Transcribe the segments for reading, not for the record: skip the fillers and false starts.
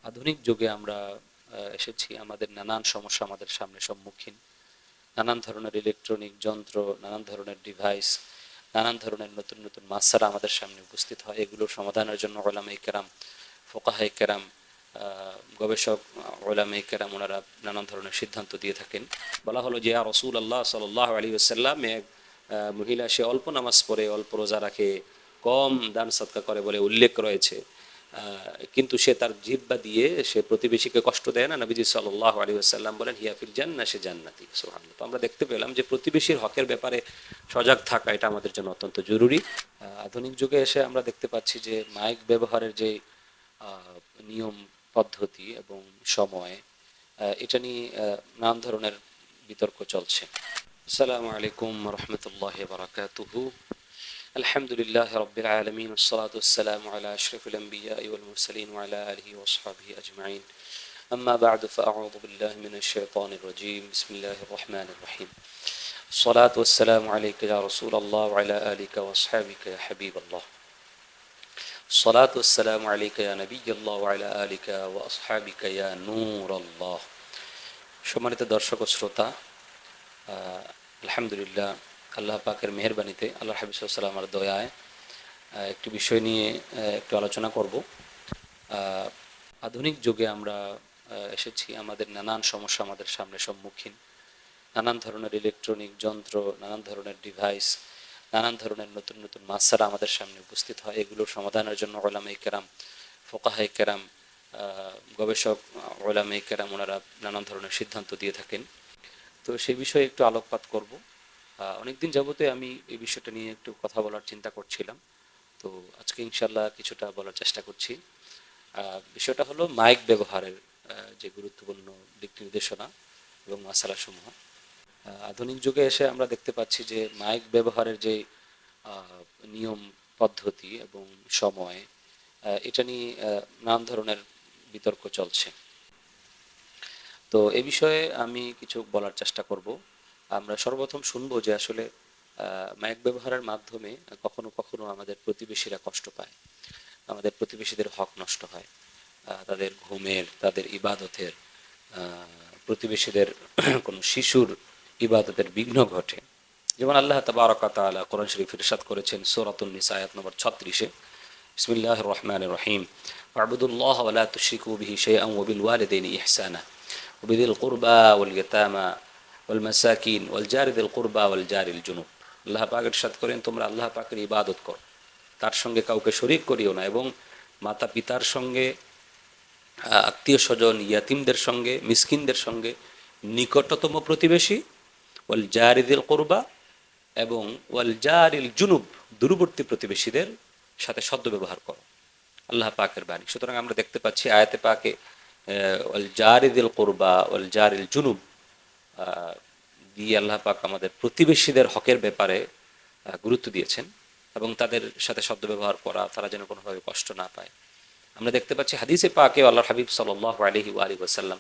আধুনিক যুগে আমরা এসেছি। আমাদের নানান সমস্যা আমাদের সামনে সম্মুখীন। নানান ধরনের ইলেকট্রনিক যন্ত্র, নানান ধরনের ডিভাইস, নানান ধরনের নতুন নতুন মাসালা আমাদের সামনে উপস্থিত হয়। এগুলোর সমাধানের জন্য উলামায়ে কেরাম, ফুকাহায়ে কেরাম, গবেষক উলামায়ে কেরাম ওনারা নানান ধরনের সিদ্ধান্ত দিয়ে থাকেন। বলা হলো যে ইয়া রাসূলুল্লাহ সাল্লাল্লাহু আলাইহি ওয়াসাল্লাম, এক মহিলা সে অল্প নামাজ পড়ে, অল্প রোজা রাখে, কম দান সদকা করে বলে উল্লেখ রয়েছে, কিন্তু সে তার জিহ্বা দিয়ে সে প্রতিবেশীকে কষ্ট দেয় না। নবীজি সাল্লাল্লাহু আলাইহি ওয়াসাল্লাম বলেন হিয়া ফিল জান্নাহ, সে জান্নাতি। সুবহানাল্লাহ। তো আমরা দেখতে পেলাম যে প্রতিবেশীর হকের ব্যাপারে সজাগ থাকা এটা আমাদের জন্য অত্যন্ত জরুরি। আধুনিক যুগে এসে আমরা দেখতে পাচ্ছি যে মাইক ব্যবহারের যে নিয়ম, পদ্ধতি এবং সময়, এটা নিয়ে নানান ধরনের বিতর্ক চলছে। আসসালামু আলাইকুম রহমতুল্লাহ বারাকাতুহু। আলহামদুলিল্লাহ রব্বিল আলামিন, والصلاة والسلام على أشرف الأنبياء والمرسلين وعلى آله وصحبه أجمعين. أما بعد فأعوذ بالله من الشيطان الرجيم. بسم الله الرحمن الرحيم. الصلاة والسلام عليك يا رسول الله وعلى آلك وأصحابك يا حبيب الله. الصلاة والسلام عليك يا نبي الله وعلى آلك وأصحابك يا نور الله. সম্মানিত দর্শক ও শ্রোতা, আলহামদুলিল্লাহ, আল্লাহ পাকের মেহেরবানিতে, আল্লাহ হাবিব সাল্লাল্লাহু আলাইহি ওয়াসাল্লামের দয়ায় একটি বিষয় নিয়ে একটু আলোচনা করব। আধুনিক যুগে আমরা এসেছি। আমাদের নানান সমস্যা আমাদের সামনে সম্মুখীন। নানান ধরনের ইলেকট্রনিক যন্ত্র, নানান ধরনের ডিভাইস, নানান ধরনের নতুন নতুন মাসালা আমাদের সামনে উপস্থিত হয়। এগুলোর সমাধানের জন্য উলামায়ে কেরাম, ফুকাহায়ে কেরাম, গবেষক উলামায়ে কেরাম ওনারা নানান ধরনের সিদ্ধান্ত দিয়ে থাকেন। তো সেই বিষয়ে একটু আলোকপাত করব। অনেকদিন যাবতে আমি এই বিষয়টা নিয়ে একটু কথা বলার চিন্তা করছিলাম। তো আজকে ইনশাল্লাহ কিছুটা বলার চেষ্টা করছি। বিষয়টা হলো মাইক ব্যবহারের যে গুরুত্বপূর্ণ দিক নির্দেশনা এবং মাসালাসমূহ। আধুনিক যুগে এসে আমরা দেখতে পাচ্ছি যে মাইক ব্যবহারের যে নিয়ম, পদ্ধতি এবং সময়, এটা নিয়ে নানান ধরনের বিতর্ক চলছে। তো এই বিষয়ে আমি কিছু বলার চেষ্টা করব। আমরা সর্বপ্রথম শুনবো যে আসলে মাইক ব্যবহারের মাধ্যমে কখনো কখনো আমাদের প্রতিবেশীরা কষ্ট পায়, আমাদের প্রতিবেশীদের হক নষ্ট হয়, তাদের ঘুমের, তাদের ইবাদতের, প্রতিবেশীদের কোনো শিশুর ইবাদতের বিঘ্ন ঘটে। যেমন আল্লাহ তাবারক ওয়া তাআলা কোরআন শরীফে ইরশাদ করেছেন সূরাতুন নিসা আয়াত নম্বর 36-এ, বিসমিল্লাহির রহমানির রহিম, ওয়া'বুদুল্লাহ ওয়া লা তুশরিকু বিহি শাইআন ওয়া বিল ওয়ালিদাইনি ইহসানা ওয়া বিযিল কুরবা ওয়াল ইয়াতামা ওয়াল মাসাকিন ওয়াল জারি যিল কুরবা ওয়াল জারিল জুনুব। আল্লাহ পাক ইরশাদ করেন, তোমরা আল্লাহ পাকের ইবাদত করো, তার সঙ্গে কাউকে শরীক করিও না, এবং মাতা পিতার সঙ্গে, আত্মীয় স্বজন, ইয়াতিমদের সঙ্গে, মিসকিনদের সঙ্গে, নিকটতম প্রতিবেশী, ওয়াল জারিদিল কুরবা এবং ওয়াল জারিল জুনুব, দূরবর্তী প্রতিবেশীদের সাথে সদ্ব্যবহার করো। আল্লাহ পাকের বাণী। সুতরাং আমরা দেখতে পাচ্ছি আয়াতে পাকে ওয়াল জারিদিল কুরবা ওয়াল জারিল জুনুব দিয়ে আল্লাহ পাক আমাদের প্রতিবেশীদের হকের ব্যাপারে গুরুত্ব দিয়েছেন, এবং তাদের সাথে সদ্ব্যবহার করা, তারা যেন কোনোভাবে কষ্ট না পায়। আমরা দেখতে পাচ্ছি হাদিসে পাকে আল্লাহর হাবিব সাল্লাল্লাহু আলাইহি ওয়া আলিহি ওয়াসাল্লাম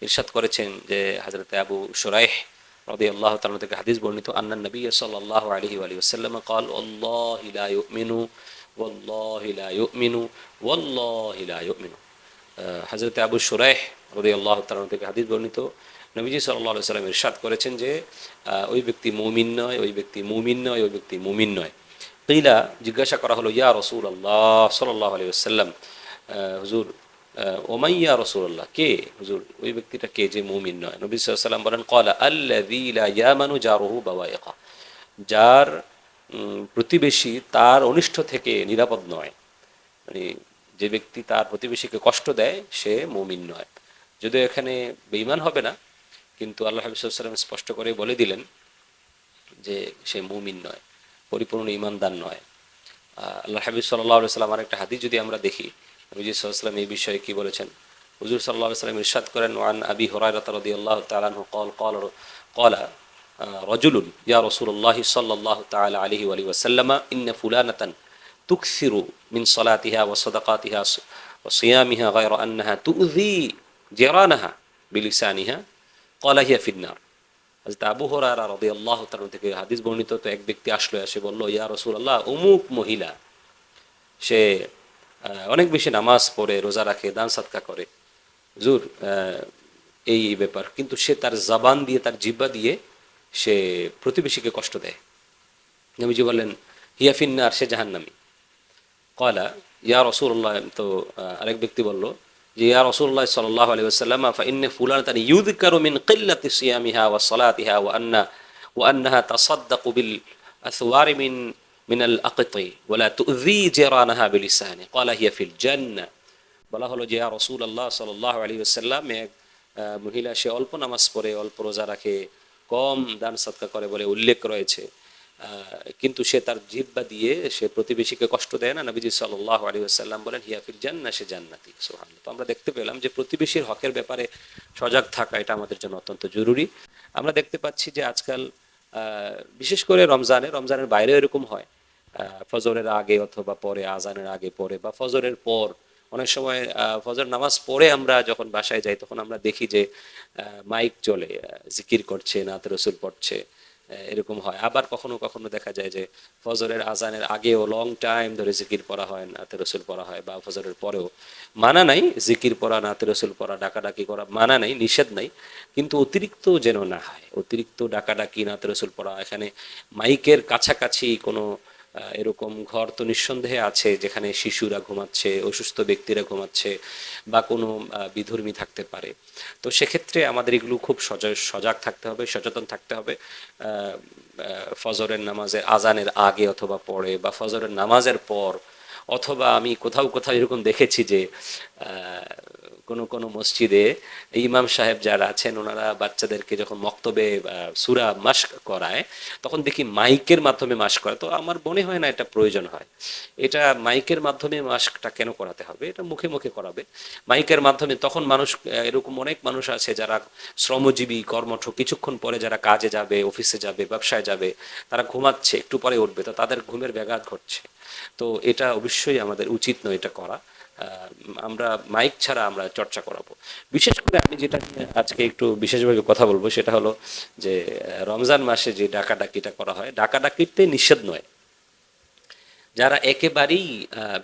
ইরশাদ করেছেন যে হযরত আবু শুরাইহ রাদিয়াল্লাহু তাআলা থেকে হাদিস বর্ণিত, আন্নান নবী সাল্লাল্লাহু আলাইহি ওয়া আলিহি ওয়াসাল্লাম قال والله لا يؤمن والله لا يؤمن والله لا يؤمن। হযরত আবু শুরাইহ রাদিয়াল্লাহু তাআলা থেকে হাদিস বর্ণিত, নবীজি সাল্লাল্লাহু আলাইহি ওয়াসাল্লাম ইরশাদ করেছেন যে ওই ব্যক্তি মুমিন নয়, ওই ব্যক্তি মুমিন নয়, ওই ব্যক্তি মুমিন নয়। কিলা, জিজ্ঞাসা করা হলো, ইয়া রাসূলুল্লাহ সাল্লাল্লাহু আলাইহি ওয়াসাল্লাম, হুজুর, ওমাইয়া রাসূলুল্লাহ, কে হুজুর, ওই ব্যক্তিটা কে যে মুমিন নয়? নবী সাল্লাল্লাহু আলাইহি ওয়াসাল্লাম বলেন, ক্বালা আল্লাযী লা ইয়ামানু জারুহু বাওয়াইকা, যার প্রতিবেশী তার অনিষ্ট থেকে নিরাপদ নয়। মানে যে ব্যক্তি তার প্রতিবেশীকে কষ্ট দেয় সে মুমিন নয়। যদিও এখানে বেঈমান হবে না, কিন্তু আল্লাহ হাবিব সাল্লাল্লাহু আলাইহি ওয়াসাল্লাম স্পষ্ট করে বলে দিলেন যে সে মুমিন নয়, পরিপূর্ণ ঈমানদার নয়। আল্লাহ হাবিব সাল্লাল্লাহু আলাইহি ওয়াসাল্লাম আরেকটা হাদিস যদি আমরা দেখি, নবী সাল্লাল্লাহু আলাইহি ওয়াসাল্লাম এই বিষয়ে কি বলেছেন? হুজুর সাল্লাল্লাহু আলাইহি ওয়াসাল্লাম ইরশাদ করেন, ওয়ান আবি হুরায়রা রাদিয়াল্লাহু তাআলা আনহু ক্বালা রাজুলুন ইয়া রাসূলুল্লাহ সাল্লাল্লাহু তাআলা আলাইহি ওয়া আলিহি ওয়াসাল্লাম, ইন্না ফুলানাতান তুকসিরু মিন সালাতিহা ওয়া সাদাকাতিহা ওয়া সিয়ামিহা গায়রা আন্নাহা তুযী জিরানাহা বিলিসানিহা ক্বালা হিয়া ফিন্নার। হযরত আবু হুরায়রা রাদিয়াল্লাহু তাআলা থেকে হাদিস বর্ণিত, তো এক ব্যক্তি আসলো, এসে বলল, ইয়া রাসূলুল্লাহ, অমুক মহিলা সে অনেক বেশি নামাজ পড়ে, রোজা রাখে, দান সাদকা করে, হুজুর এই ব্যাপার, কিন্তু সে তার জবান দিয়ে, তার জিহ্বা দিয়ে সে প্রতিবেশীকে কষ্ট দেয়। নবীজি বললেন হিয়া ফিন্নার, সে জাহান্নামী। কয়লা ইয়া রসুল্লাহ, তো আরেক ব্যক্তি বলল যে ইয়া রসুল্লাহ সাল্লাল্লাহু আলাইহি ওয়াসাল্লাম ফাইন্না ফুলানাতান ইউযকারু মিন কিল্লাতি সিয়ামিহা ওয়া সালাতিহা ওয়া আন্নাহা তাসাদ্দাকু বিল আসওয়ারি মিনাল আকতি ওয়া লা তুযী জিরানাহা বিলিসানি ক্বালা হিয়া ফিল জান্নাহ। বলা হলো যে ইয়া রাসূলুল্লাহ সাল্লাল্লাহু আলাইহি ওয়াসাল্লাম, এক মহিলা, সে অল্প নামাজ পড়ে, অল্প রোজা রাখে, কম দান সদকা করে বলে উল্লেখ রয়েছে, কিন্তু সে তার জিহ্বা দিয়ে সে প্রতিবেশীকে কষ্ট দেয় না। নবীজি সাল্লাল্লাহু আলাইহি ওয়াসাল্লাম বলেন হিয়া ফিল জান্নাহ, সে জান্নাতি। সুবহানাল্লাহ। তো আমরা দেখতে পেলাম যে প্রতিবেশীর হকের ব্যাপারে সজাগ থাকা এটা আমাদের জন্য অত্যন্ত জরুরি। আমরা দেখতে পাচ্ছি যে আজকাল বিশেষ করে রমজানের বাইরেও এরকম হয়, ফজরের আগে অথবা পরে, আজানের আগে পরে বা ফজরের পর, অনেক সময় ফজর নামাজ পড়ে আমরা যখন বাসায় যাই তখন আমরা দেখি যে মাইক চলে, জিকির করছে, নাত রসুল পড়ছে, এরকম হয়। আবার কখনো কখনো দেখা যায় যে ফজরের আজানের আগেও লং টাইম ধরে জিকির পড়া হয়, নাতে রসুল পড়া হয়, বা ফজরের পরেও। মানা নাই জিকির পড়া, নাতে রসুল পড়া, ডাকাডাকি করা মানা নাই, নিষেধ নাই, কিন্তু অতিরিক্ত যেন না হয়। অতিরিক্ত ডাকাডাকি, নাতে রসুল পড়া, এখানে মাইকের কাছাকাছি কোনো এরকম ঘর তো নিঃসন্দেহে আছে যেখানে শিশুরা ঘুমাচ্ছে, অসুস্থ ব্যক্তিরা ঘুমাচ্ছে, বা কোনো বিধর্মী থাকতে পারে। তো সেক্ষেত্রে আমাদের এগুলো খুব সজাগ থাকতে হবে, সচেতন থাকতে হবে। ফজরের নামাজের আজানের আগে অথবা পরে, বা ফজরের নামাজের পর, অথবা আমি কোথাও কোথাও এরকম দেখেছি যে কোনো কোনো মসজিদে ইমাম সাহেব যারা আছেন ওনারা বাচ্চাদেরকে যখন মক্তবে সূরা মাস্ক করায় তখন দেখি মাইকের মাধ্যমে মাস্ক করায়। তো আমার মনে হয় না এটা প্রয়োজন হয়। এটা মাইকের মাধ্যমে মাস্কটা কেন করাতে হবে? এটা মুখে মুখে করাবে মাইকের মাধ্যমে। তখন মানুষ, এরকম অনেক মানুষ আছে যারা শ্রমজীবী, কর্মঠ, কিছুক্ষণ পরে যারা কাজে যাবে, অফিসে যাবে, ব্যবসায় যাবে, তারা ঘুমাচ্ছে, একটু পরে উঠবে, তো তাদের ঘুমের ব্যাঘাত ঘটছে। তো এটা অবশ্যই আমাদের উচিত নয় এটা করা। আমরা মাইক ছাড়া আমরা চর্চা করাবো। বিশেষ করে আমি যেটা নিয়ে আজকে একটু বিশেষভাবে কথা বলবো সেটা হলো যে রমজান মাসে যে ডাকাডাকিটা করা হয়, ডাকাডাকিতে নিষেধ নয়। যারা একেবারেই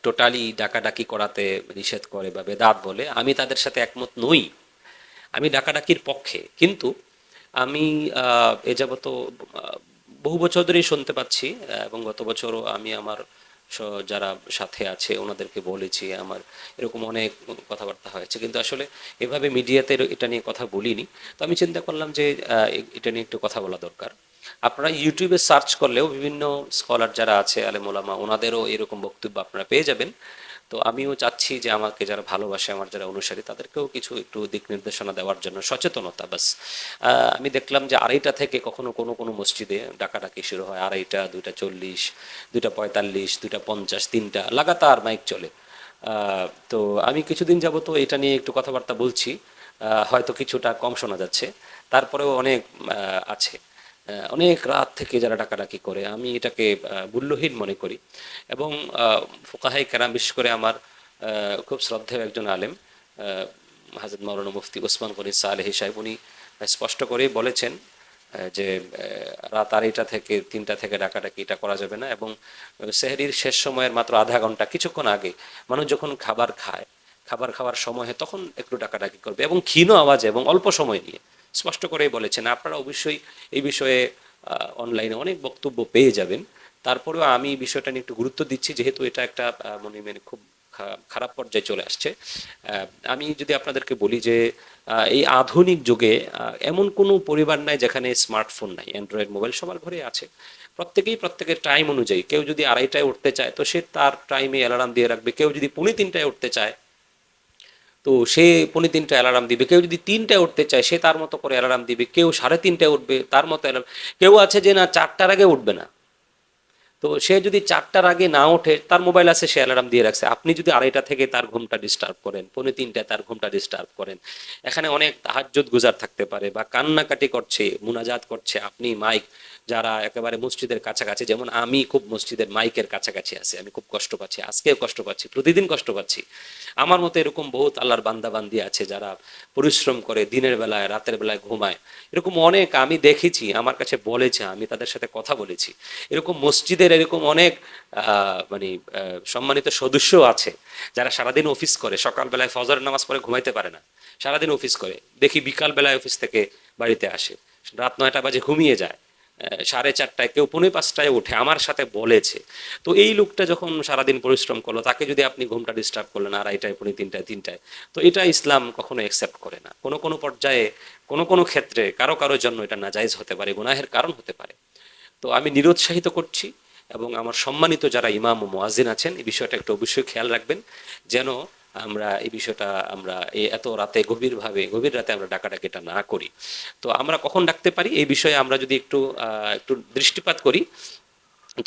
টোটালি ডাকাডাকি করাতে নিষেধ করে বা বেদাত বলে, আমি তাদের সাথে একমত নই। আমি ডাকাডাকির পক্ষে, কিন্তু আমি এ যাবত বহু বছর ধরেই শুনতে পাচ্ছি, এবং গত বছরও আমি আমার যারা সাথে আছে ওনাদেরকে বলেছি, আমার এরকম অনেক কথাবার্তা হয়েছে, কিন্তু আসলে এভাবে মিডিয়াতে এটা নিয়ে কথা বলিনি। তো আমি চিন্তা করলাম যে এটা নিয়ে একটু কথা বলা দরকার। আপনারা ইউটিউবে সার্চ করলেও বিভিন্ন স্কলার যারা আছে, আলেম ওলামা, ওনাদেরও এরকম বক্তব্য আপনারা পেয়ে যাবেন। তো আমিও চাচ্ছি যে আমাকে যারা ভালোবাসে, আমার যারা অনুসারী, তাদেরকেও কিছু একটু দিক নির্দেশনা দেওয়ার জন্য, সচেতনতা বাস। আমি দেখলাম যে 2:30 থেকে কখনো কোনো কোনো মসজিদে ডাকাডাকি শুরু হয়, 2:30, 2:40, 2:45, 2:50, 3টা লাগাতার মাইক চলে। তো আমি কিছুদিন যাবত এটা নিয়ে একটু কথাবার্তা বলছি, হয়তো কিছুটা কম শোনা যাচ্ছে, তারপরেও অনেক আছে। অনেক রাত থেকে যারা ডাকাডাকি করে, আমি এটাকে মূল্যহীন মনে করি। এবং ফুকাহায়ে কেরাম, বিশেষ করে আমার খুব শ্রদ্ধেয় একজন আলেম হযরত মাওলানা মুফতি ওসমান গনি সালেহী সাহেব, উনি স্পষ্ট করেই বলেছেন যে রাত 2:30 থেকে 3টা থেকে ডাকাডাকি এটা করা যাবে না। এবং সেহরির শেষ সময়ের মাত্র আধা ঘন্টা কিছুক্ষণ আগে মানুষ যখন খাবার খায়, খাবার খাওয়ার সময় তখন একটু ডাকাডাকি করবে, এবং ক্ষীণ আওয়াজে এবং অল্প সময় নিয়ে, স্পষ্ট করেই বলেছেন। আপনারা অবশ্যই এই বিষয়ে অনলাইনে অনেক বক্তব্য পেয়ে যাবেন। তারপরেও আমি বিষয়টা নিয়ে একটু গুরুত্ব দিচ্ছি, যেহেতু এটা একটা মনে মানে খুব খারাপ পর্যায়ে চলে আসছে। আমি যদি আপনাদেরকে বলি যে এই আধুনিক যুগে এমন কোনো পরিবার নাই যেখানে স্মার্টফোন নাই, অ্যান্ড্রয়েড মোবাইল সবার ঘরে আছে। প্রত্যেকেই প্রত্যেকের টাইম অনুযায়ী, কেউ যদি 2:30টায় উঠতে চায় তো সে তার টাইমে অ্যালার্ম দিয়ে রাখবে, কেউ যদি 2:45টায় উঠতে চায় তো সে 2:45টায় অ্যালার্ম দিবে, কেউ যদি 3টায় উঠতে চায় সে তার মতো করে অ্যালার্ম দিবে, কেউ 3:30টায় উঠবে তার মতো অ্যালার্ম, কেউ আছে যে না 4টার আগে উঠবে না। তো সে যদি 4টার আগে না ওঠে, তার মোবাইল আছে, সে অ্যালার্ম দিয়ে রাখছে। আপনি যদি 2:30 থেকে তার ঘুমটা ডিস্টার্ব করেন, 2:45টায় তার ঘুমটা ডিস্টার্ব করেন, এখানে অনেক তাহাজ্জুদ গুজার থাকতে পারে বা কান্নাকাটি করছে, মুনাজাত করছে, আপনি মাইক, যারা একেবারে মসজিদের কাছাকাছি, যেমন আমি খুব মসজিদের মাইকের কাছাকাছি আছি, আমি খুব কষ্ট পাচ্ছি, আজকেও কষ্ট পাচ্ছি, প্রতিদিন কষ্ট পাচ্ছি। আমার মতো এরকম বহুত আল্লাহর বান্দা বান্দি আছে যারা পরিশ্রম করে, দিনের বেলায় রাতের বেলায় ঘুমায়, এরকম অনেক আমি দেখেছি, আমার কাছে বলেছে, আমি তাদের সাথে কথা বলেছি। এরকম মসজিদের এরকম অনেক মানে সম্মানিত সদস্য আছে যারা সারাদিন অফিস করে, সকালবেলায় ফজরের নামাজ পড়ে ঘুমাইতে পারে না, সারাদিন অফিস করে, দেখি বিকাল বেলায় অফিস থেকে বাড়িতে আসে, রাত 9টা বাজে ঘুমিয়ে যায়, 4:30টায়, কেউ 4:45টায় ওঠে, আমার সাথে বলেছে। তো এই লোকটা যখন সারাদিন পরিশ্রম করলো, তাকে যদি আপনি ঘুমটা ডিস্টার্ব করলেন 2:30টায়, 3:00টায়, তো এটা ইসলাম কখনো অ্যাকসেপ্ট করে না। কোনো কোনো পর্যায়ে, কোনো কোনো ক্ষেত্রে কারো কারোর জন্য এটা নাজায়েজ হতে পারে, গুনাহের কারণ হতে পারে। তো আমি নিরুৎসাহিত করছি, এবং আমার সম্মানিত যারা ইমাম ও মুয়াজ্জিন আছেন এই বিষয়টা একটু অবশ্যই খেয়াল রাখবেন, যেন আমরা এই বিষয়টা আমরা এত রাতে গভীর রাতে আমরা ডাকাডাকিটা না করি। তো আমরা কখন ডাকতে পারি এই বিষয়ে আমরা যদি একটু দৃষ্টিপাত করি,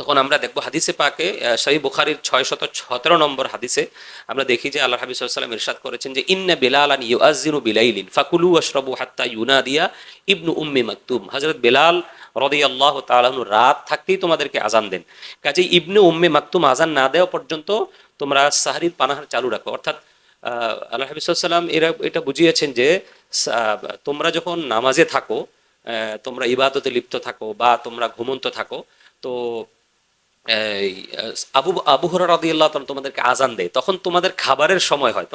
তখন আমরা দেখবো হাদিসে পাকে সহিহ বুখারীর 617 নম্বর হাদিসে আমরা দেখি যে আল্লাহ হাবিব সাল্লাল্লাহু আলাইহি ওয়াসাল্লাম ইরশাদ করেছেন যে ইন্না বিলালান ইউআযযিনু বিলাইলিন ফাকুলু ওয়াশরাবু হাত্তা ইউনাদিয়া ইবনু উম্মি মাকতুম। হযরত বিলাল রাদিয়াল্লাহু তাআলা আনহু রাত থাকতেই তোমাদেরকে আজান দেন, কাজেই ইবনে উম্মি মাকতুম আজান না দেওয়া পর্যন্ত তোমরা সাহরির পানাহার চালু রাখো। অর্থাৎ আল্লাহ হাবিব সাল্লাল্লাহু আলাইহি ওয়াসাল্লাম এটা বুঝিয়েছেন যে তোমরা যখন নামাজে থাকো, তোমরা ইবাদতে লিপ্ত থাকো বা তোমরা ঘুমন্ত থাকো, তো এই আবু আবু হুরায়রা রাদিয়াল্লাহু তাআলা তোমাদেরকে আজান দেয়, তখন তোমাদের খাবারের সময় হয়।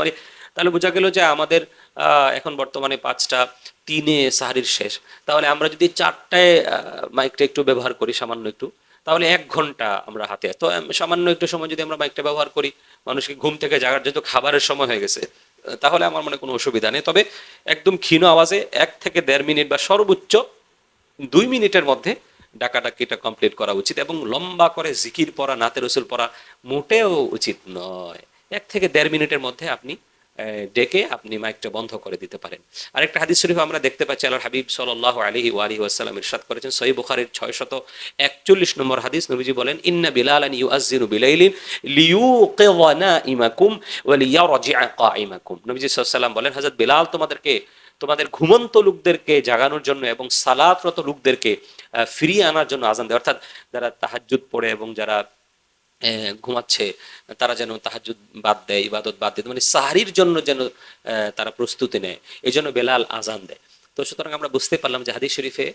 তাহলে বোঝা গেল যে আমাদের এখন বর্তমানে 5:03 সাহরির শেষ। তাহলে আমরা যদি 4টায় মাইকটা একটু ব্যবহার করি, সামান্য একটু, তাহলে 1 ঘন্টা আমরা হাতে, তো সামান্য একটু সময় যদি আমরা মাইকটা ব্যবহার করি, মানুষকে ঘুম থেকে জাগার যেহেতু খাবারের সময় হয়ে গেছে, তাহলে আমার মনে কোনো অসুবিধা নেই। তবে একদম ক্ষীণ আওয়াজে 1 থেকে 1.5 মিনিট বা সর্বোচ্চ 2 মিনিটের মধ্যে ডাকাডাকিটা কমপ্লিট করা উচিত, এবং লম্বা করে জিকির পড়া, নাতে রসুল পড়া মোটেও উচিত নয়। 1 থেকে 1.5 মিনিটের মধ্যে আপনি ডেকে আপনি মাইকটা বন্ধ করে দিতে পারেন। আরেকটা হাদিস শরীফ আমরা দেখতে পাচ্ছি, আল্লাহর হাবিব সাল্লাল্লাহু আলাইহি ওয়াসাল্লাম ইরশাদ করেছেন, সহিহ বুখারীর 641 নম্বর হাদিস, নবীজি বলেন ইন্না বিলালান ইউআযযিনু বিলাইলিন লিইউকিযা নাইমাকুম ওয়া লিয়ারজিআ কাইমাকুম। নবীজি সাল্লাল্লাহু আলাইহি ওয়াসাল্লাম বলেন, হযরত বিলাল তোমাদের ঘুমন্ত লোকদেরকে জাগানোর জন্য এবং সালাতরত লোকদেরকে ফিরিয়ে আনার জন্য আজান দেয়। অর্থাৎ যারা তাহাজ্জুদ পড়ে এবং যারা ঘুমাচ্ছে, তারা যেন তাহাজ্জুদ বাদ দেয়, ইবাদত বাদ দেয়, মানে সাহরির জন্য যেন তারা প্রস্তুতি নেয়, এই জন্য বেলাল আজান দেয়। তো সুতরাং আমরা বুঝতে পারলাম যে হাদিস শরীফে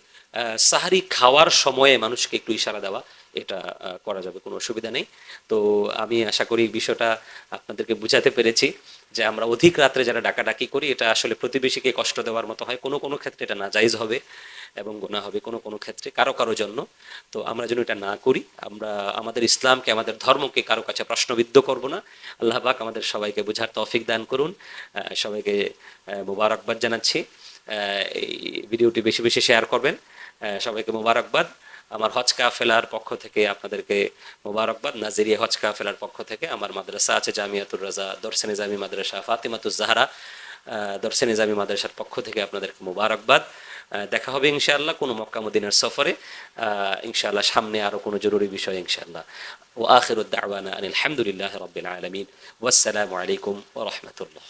সাহরি খাওয়ার সময়ে মানুষকে একটু ইশারা দেওয়া, এটা করা যাবে, কোনো অসুবিধা নেই। তো আমি আশা করি বিষয়টা আপনাদেরকে বুঝাতে পেরেছি যে আমরা অধিক রাত্রে যারা ডাকাডাকি করি, এটা আসলে প্রতিবেশীকে কষ্ট দেওয়ার মতো হয়, কোনো কোনো ক্ষেত্রে এটা নাজায়েজ হবে এবং গুনাহ হবে কোনো কোনো ক্ষেত্রে কারো জন্য। তো আমরা যেন এটা না করি, আমরা আমাদের ইসলামকে, আমাদের ধর্মকে কারো কাছে প্রশ্নবিদ্ধ করব না। আল্লাহ পাক আমাদের সবাইকে বুঝার তৌফিক দান করুন। সবাইকে মোবারকবাদ জানাচ্ছি। এই ভিডিওটি বেশি বেশি শেয়ার করবেন। সবাইকে মোবারকবাদ। আমার হজ কাফেলার পক্ষ থেকে আপনাদেরকে মোবারকবাদ। নাজিরিয়া হজ কাফেলার পক্ষ থেকে আমার মাদ্রাসা আছে জামিয়াতুর রাজা দরসে নিজামী মাদ্রাসা, ফাতিমাতুজ জাহরা দরসে নিজামী মাদ্রাসার পক্ষ থেকে আপনাদেরকে মোবারকবাদ। দেখা হবে ইনশাআল্লাহ কোনো মক্কা মদিনার সফরে, ইনশাআল্লাহ সামনে আরো কোনো জরুরি বিষয় ইনশাআল্লাহ। ওয়া আখিরুদ দাওয়ানা আনিল হামদুলিল্লাহি রাব্বিল আলামিন। ওয়াসসালামু আলাইকুম ওয়া রাহমাতুল্লাহ।